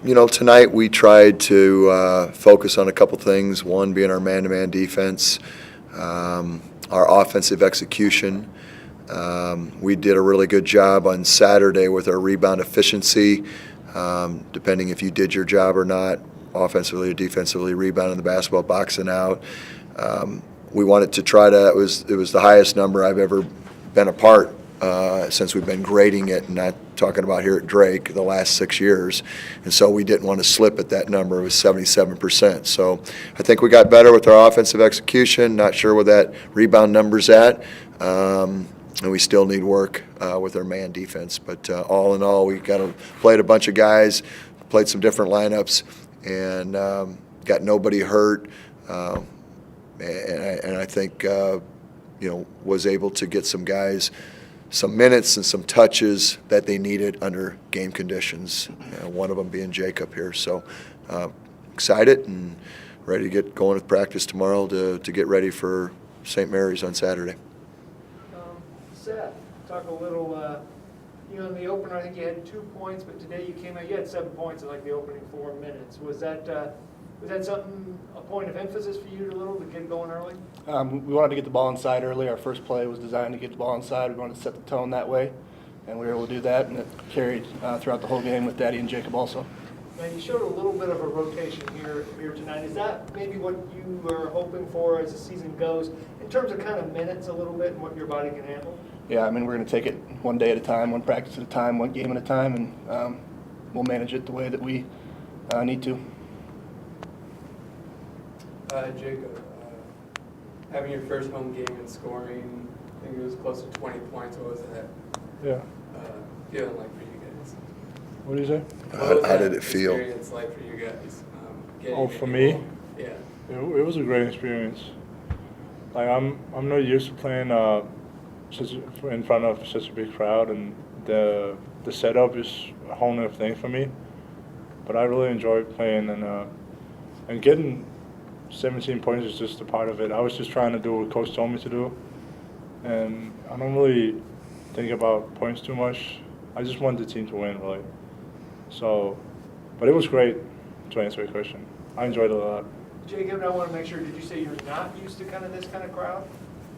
Tonight we tried to focus on a couple things. One being our man-to-man defense, our offensive execution. We did a really good job on Saturday with our rebound efficiency, depending if you did your job or not, offensively or defensively, rebounding the basketball, boxing out. We wanted to try to, it was the highest number I've ever been a part since we've been grading it, and not talking about here at Drake, the last 6 years. And so we didn't want to slip at that number. It was 77%. So I think we got better with our offensive execution. Not sure where that rebound number's at. And we still need work with our man defense. But all in all, we played a bunch of guys, played some different lineups, and got nobody hurt. And I think, was able to get some guys some minutes and some touches that they needed under game conditions, one of them being Jacob here. So excited and ready to get going with practice tomorrow to get ready for St. Mary's on Saturday. Seth, talk a little, in the opener I think you had 2 points, but today you came out, you had 7 points in like the opening 4 minutes. Was that something, a point of emphasis for you to get going early? We wanted to get the ball inside early. Our first play was designed to get the ball inside. We wanted to set the tone that way, and we were able to do that, and it carried throughout the whole game with Daddy and Jacob also. Now you showed a little bit of a rotation here tonight. Is that maybe what you were hoping for as the season goes, in terms of kind of minutes a little bit and what your body can handle? Yeah, we're going to take it one day at a time, one practice at a time, one game at a time, and we'll manage it the way that we need to. Jacob, having your first home game and scoring, I think it was close to 20 points. What was that feeling like for you guys? What do you say? How did it feel? Experience like for you guys? For me? Yeah. It was a great experience. Like I'm not used to playing in front of such a big crowd, and the setup is a whole new thing for me. But I really enjoyed playing, and getting 17 points is just a part of it. I was just trying to do what Coach told me to do, and I don't really think about points too much. I just want the team to win, really. So, but it was great, to answer your question. I enjoyed it a lot. Jacob, I want to make sure, did you say you're not used to this kind of crowd?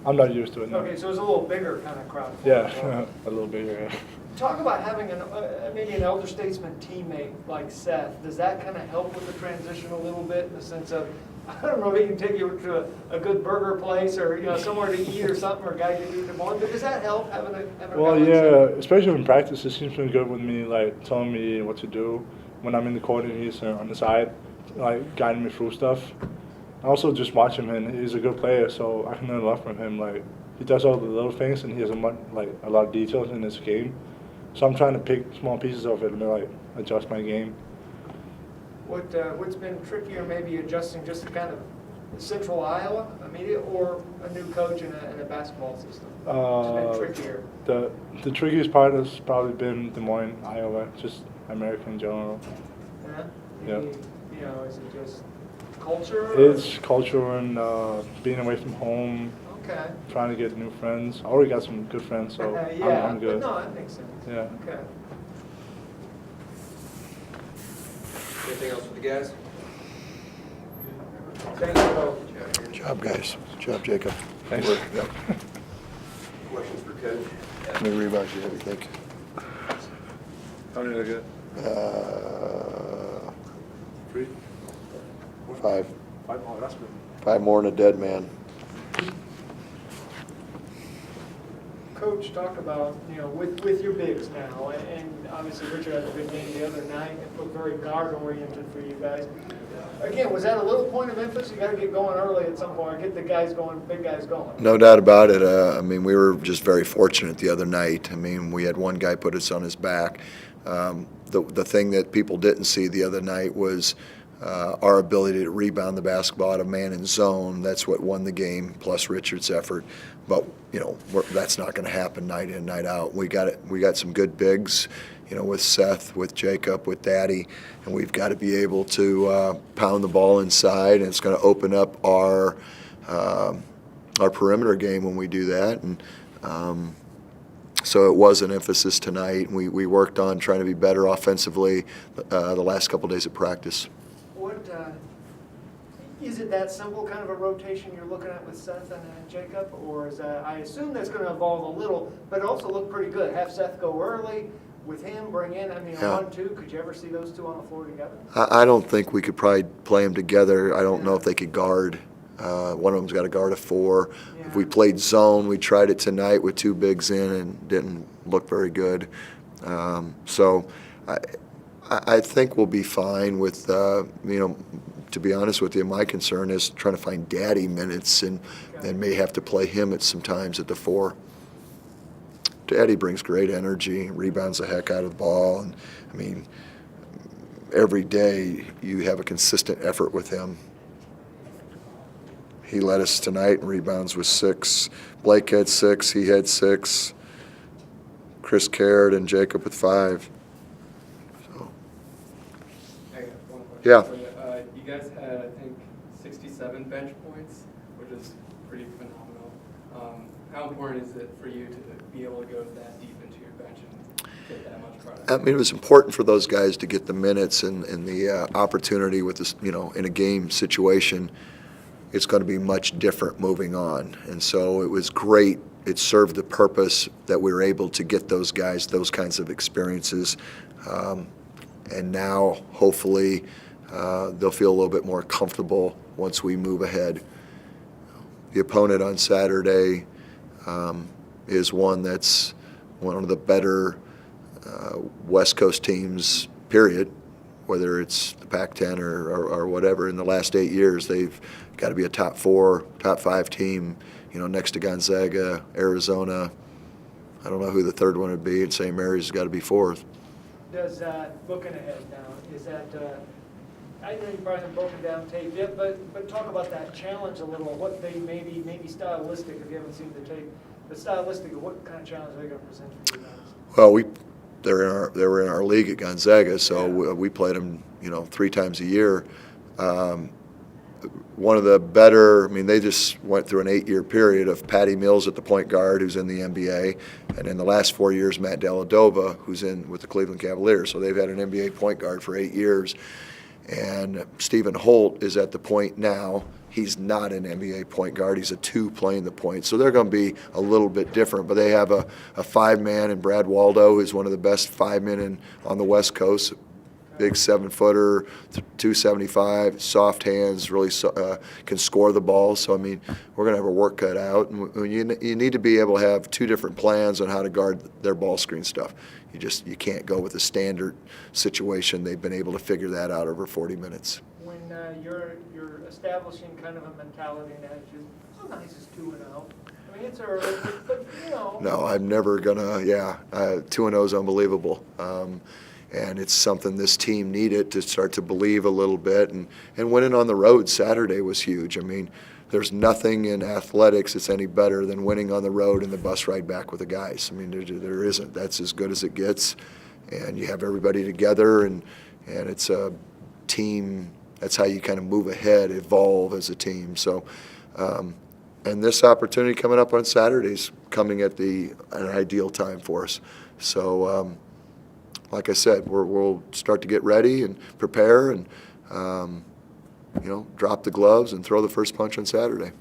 I'm not used to it, no. Okay, so it was a little bigger kind of crowd. Yeah, a little bigger, yeah. Talk about having maybe an elder statesman teammate like Seth. Does that kind of help with the transition a little bit, in the sense of, I don't know if he can take you to a good burger place or somewhere to eat or something, or a guy to eat them on, but does that help having a Well, guy like yeah, Seth? especially in practice, it seems been good with me, like telling me what to do when I'm in the court, and he's on the side, like guiding me through stuff. I also just watch him, and he's a good player, so I can learn a lot from him. Like, he does all the little things, and he has a lot of details in his game. So I'm trying to pick small pieces of it and adjust my game. What's been trickier, maybe adjusting just to kind of Central Iowa, or a new coach in a basketball system? It's been trickier. The trickiest part has probably been Des Moines, Iowa, just America in general. Yeah? Is it just culture? It's culture and being away from home. Okay. Trying to get new friends. I already got some good friends, so yeah, I'm good. But no, that makes sense. Yeah. Okay. Anything else with the guys? Thank you both. Good job, guys. Good job, Jacob. Thanks. Yep. Questions for Coach? How many rebounds do you have, you think? How many did I get? 3? 5. 5? Oh, that's good. 5 more than a dead man. Coach, talk about, with your bigs now, and obviously Richard had a good game the other night. It looked very guard-oriented for you guys. Again, was that a little point of emphasis? You got to get going early at some point, get the guys going, big guys going. No doubt about it. We were just very fortunate the other night. We had one guy put us on his back. The thing that people didn't see the other night was our ability to rebound the basketball out of man and zone. That's what won the game, plus Richard's effort. But that's not going to happen night in, night out. We got some good bigs, with Seth, with Jacob, with Daddy, and we've got to be able to pound the ball inside, and it's going to open up our perimeter game when we do that. And So it was an emphasis tonight. We worked on trying to be better offensively the last couple days of practice. What, is it that simple, kind of a rotation you're looking at with Seth and Jacob? Or is that, I assume that's going to evolve a little, but it also looked pretty good. Have Seth go early with him, bring in, I mean, Yeah. 1-2, could you ever see those two on the floor together? I don't think we could probably play them together. I don't know if they could guard. One of them's got to guard a 4. Yeah. If we played zone, we tried it tonight with 2 bigs in and didn't look very good. So I think we'll be fine with, to be honest with you, my concern is trying to find Daddy minutes and may have to play him at some times at the 4. Daddy brings great energy, rebounds the heck out of the ball, and I mean, every day you have a consistent effort with him. He led us tonight in rebounds with 6. Blake had 6, he had 6. Chris Caird and Jacob with 5. So, I got one question. Yeah. for you. You guys had, I think, 67 bench points, which is pretty phenomenal. How important is it for you to be able to go that deep into your bench and get that much product? I mean, it was important for those guys to get the minutes and the opportunity with this, in a game situation. It's going to be much different moving on. And so it was great. It served the purpose that we were able to get those guys those kinds of experiences. And now, hopefully, they'll feel a little bit more comfortable once we move ahead. The opponent on Saturday is one that's one of the better West Coast teams, period, whether it's the Pac-10 or whatever. In the last 8 years, they've got to be a top 4, top 5 team, next to Gonzaga, Arizona. I don't know who the third one would be, and St. Mary's has got to be 4th. Does, looking ahead now, is that, I know you probably haven't broken down tape yet, but talk about that challenge a little, what they maybe stylistic, if you haven't seen the tape, but stylistic, what kind of challenge are they going to present to you guys? Well, they were in our league at Gonzaga, so we played them, 3 times a year. One of the better, they just went through an 8-year period of Patty Mills at the point guard, who's in the NBA, and in the last 4 years, Matt Dellavedova, who's in with the Cleveland Cavaliers. So they've had an NBA point guard for 8 years. And Stephen Holt is at the point now. He's not an NBA point guard. He's a 2 playing the point. So they're going to be a little bit different. But they have a 5-man in Brad Waldo, who's one of the best 5-men on the West Coast. Big 7-footer, 275, soft hands, really can score the ball. So, we're going to have our work cut out. And you need to be able to have 2 different plans on how to guard their ball screen stuff. You can't go with a standard situation. They've been able to figure that out over 40 minutes. When you're establishing kind of a mentality and attitude, how nice is 2-0? It's early, but No, I'm never going to, 2-0 is unbelievable. And it's something this team needed to start to believe a little bit. And winning on the road Saturday was huge. There's nothing in athletics that's any better than winning on the road and the bus ride back with the guys. There isn't. That's as good as it gets. And you have everybody together, and it's a team. That's how you kind of move ahead, evolve as a team. So, and this opportunity coming up on Saturday is coming at an ideal time for us. So, like I said, we'll start to get ready and prepare and, drop the gloves and throw the first punch on Saturday.